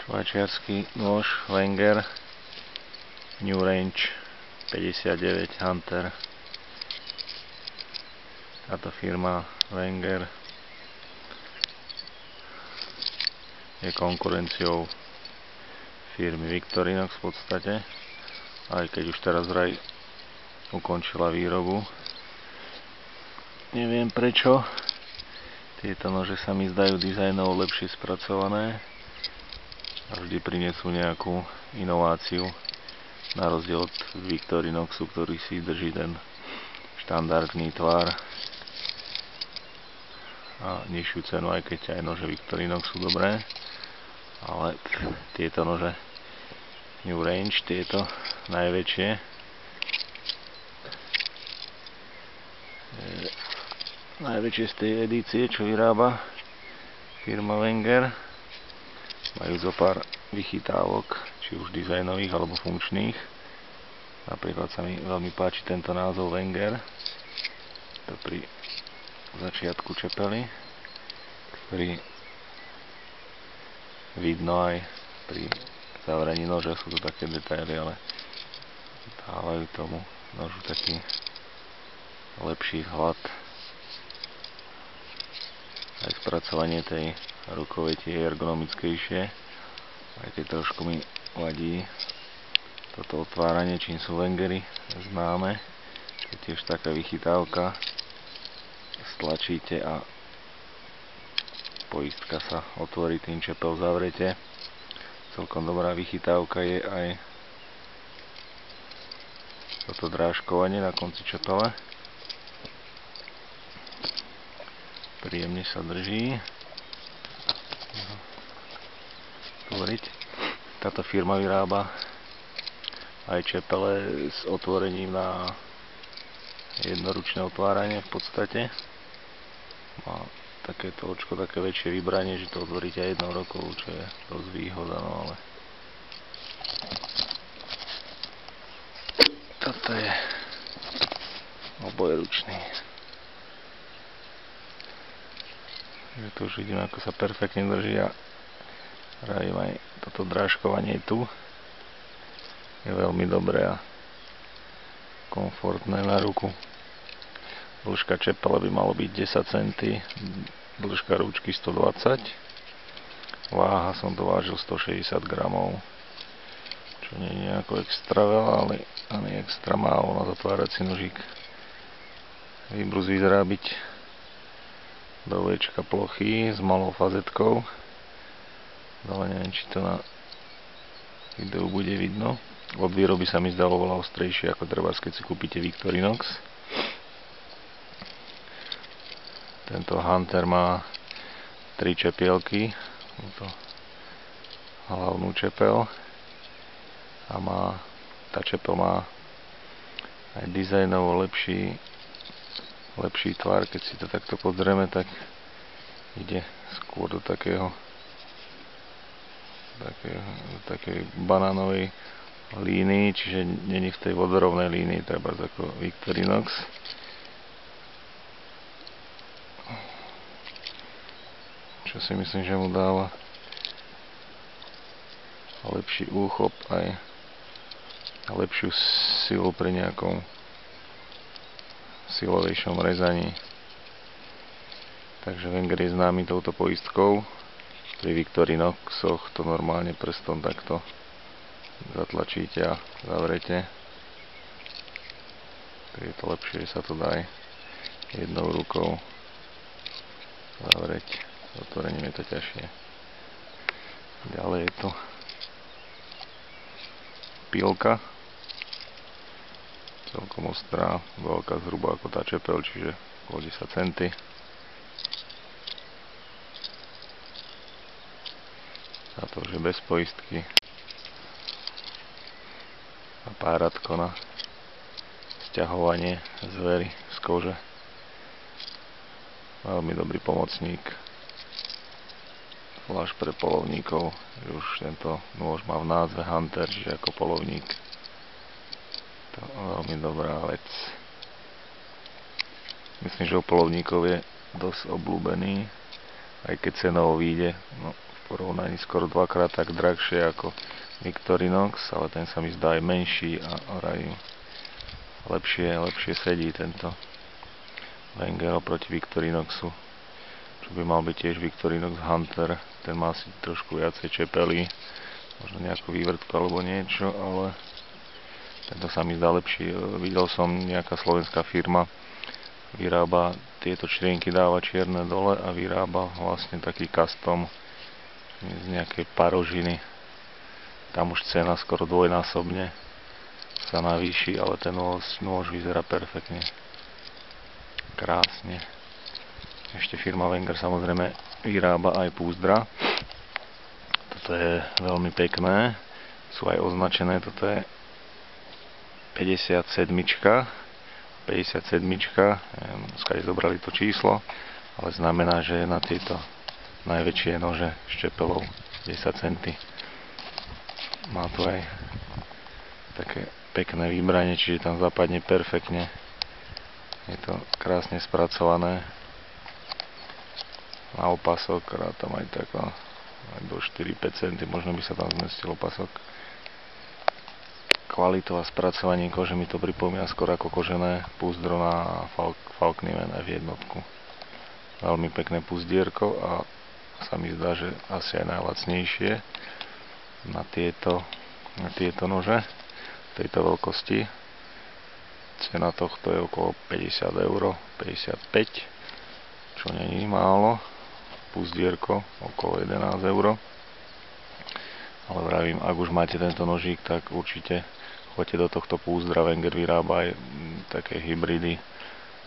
Švajčiarsky nôž Wenger New Range 59 Hunter. Táto firma Wenger je konkurenciou firmy Victorinox v podstate, aj keď už teraz vraj ukončila výrobu. Neviem prečo. Tieto nože sa mi zdajú dizajnovo lepšie spracované a vždy prinesú nejakú inováciu na rozdiel od Victorinoxu, ktorý si drží ten štandardný tvar a nižšiu cenu, aj keď aj nože Victorinox sú dobré, ale tieto nože New Range, tieto najväčšie, najväčšie z tej edície, čo vyrába firma Wenger, majú zo pár vychytávok, či už dizajnových alebo funkčných. Napríklad sa mi veľmi páči tento názov Wenger, to pri začiatku čepely, ktorý vidno aj pri zavrení noža, sú to také detaily, ale dávajú tomu nožu taký lepší vhľad. Aj spracovanie tej rukoveti je ergonomickejšie, aj keď trošku mi vadí toto otváranie, čím sú Wengery známe. Je tiež taká vychytávka, stlačíte a poistka sa otvorí, tým čepel zavrete. Celkom dobrá vychytávka je aj toto drážkovanie na konci čepele. Príjemne sa drží. Táto firma vyrába aj čepele s otvorením na jednoručné otváranie v podstate. Má takéto očko, také väčšie vybranie, že to otvoríte aj jednou rukou, čo je dosť výhoda, no ale toto je obojručný. Tu už vidím, ako sa perfektne drží a pravím aj toto drážkovanie tu je veľmi dobré a komfortné na ruku. Dĺžka čepele by malo byť 10 cm, dĺžka ručky 120, váha som to vážil 160 gramov, čo nie je nejako extra veľa, ale ani extra málo na zatvárací nožík. Výbrus vyzerá byť do Včka plochý s malou fazetkou, ale neviem, či to na videu bude vidno. Od výroby sa mi zdalo veľa ostrejšie ako treba, keď si kúpite Victorinox. Tento Hunter má 3 čepielky, hlavnú čepel, a tá čepel má aj dizajnovo lepší tvar. Keď si to takto pozrieme, tak ide skôr do takej banánovej línii, čiže není v tej vodorovnej línii, treba ako Victorinox. Čo si myslím, že mu dáva lepší úchop aj lepšiu silu pri nejakom silovejšom rezaní. Takže Wenger je známy touto poistkou. Pri Victorinoxoch to normálne prstom takto zatlačíte a zavrete. Je to lepšie, že sa to dá aj jednou rukou zavreť. S otvorením je to ťažšie. Ďalej je tu pilka, celkom ostrá, veľká zhruba ako tá čepel, čiže okolo 10 cm. A to už je bez poistky. A páratko na sťahovanie zvery z kože. Veľmi dobrý pomocník, zvlášť pre poľovníkov, že už tento nôž má v názve Hunter, čiže ako poľovník. To je veľmi dobrá vec. Myslím, že u poľovníkov je dosť obľúbený, aj keď cenovo vyjde, no v porovnaní skoro dvakrát tak drahšie ako Victorinox, ale ten sa mi zdá aj menší a lepšie sedí tento Wenger oproti Victorinoxu, čo by mal byť tiež Victorinox Hunter. Ten má asi trošku viacej čepelí, možno nejakú vývrtku alebo niečo, ale tento sa mi zdá lepší. Videl som, nejaká slovenská firma vyrába tieto črienky, dáva čierne dole a vyrába vlastne taký custom z nejakej parožiny. Tam už cena skoro dvojnásobne sa navýši, ale ten nôž vyzerá perfektne. Krásne. Ešte firma Wenger samozrejme vyrába aj púzdra. Toto je veľmi pekné. Sú aj označené, toto je 57. 57. Skade zobrali to číslo, ale znamená, že je na tieto najväčšie nože štepelov 10 cm. Má tu aj také pekné vybranie, čiže tam zapadne perfektne. Je to krásne spracované. Na opasok rátam aj tak aj do 4-5 cm, možno by sa tam zmestil opasok. Kvalitou a spracovaním kože mi to pripomína skôr ako kožené púzdro na Falkniven F1. Veľmi pekné púzdierko a sa mi zdá, že asi aj najlacnejšie na tieto nože tejto veľkosti. Cena tohto je okolo 50 €, 55, čo není málo. Púzdierko okolo 11 €. Ale vravím, ak už máte tento nožík, tak určite choďte do tohto púzdra. Wenger vyrába aj také hybridy,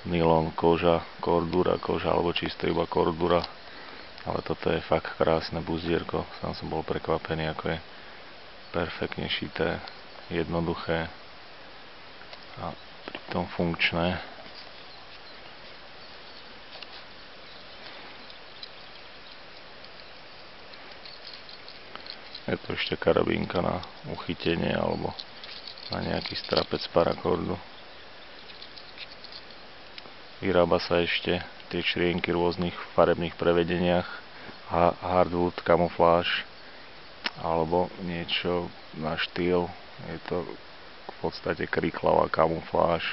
nylon, koža, kordura, koža alebo čisto iba kordura. Ale toto je fakt krásne púzdierko. Sám som bol prekvapený, ako je perfektne šité, jednoduché a pritom funkčné. Je to ešte karabínka na uchytenie alebo na nejaký strapec parakordu. Vyrába sa ešte tie črienky v rôznych farebných prevedeniach, hardwood, kamufláž alebo niečo na štýl. Je to v podstate kriklavá kamufláž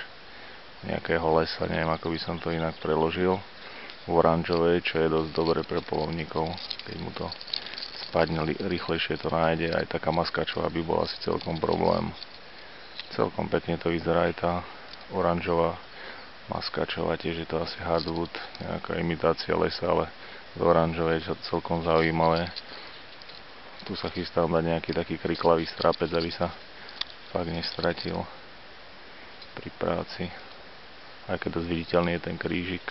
nejakého lesa, neviem ako by som to inak preložil. V oranžovej, čo je dosť dobre pre polovníkov, keď mu to spadne, rýchlejšie to nájde. Aj taká maskačová by bola asi celkom problém. Celkom pekne to vyzerá aj tá oranžová maskačová, tiež je to asi hardwood, nejaká imitácia lesa, ale z oranžovej, čo celkom zaujímavé. Tu sa chystám dať nejaký taký kriklavý strápec, aby sa fakt nestratil pri práci. Aj keď dosť viditeľný je ten krížik.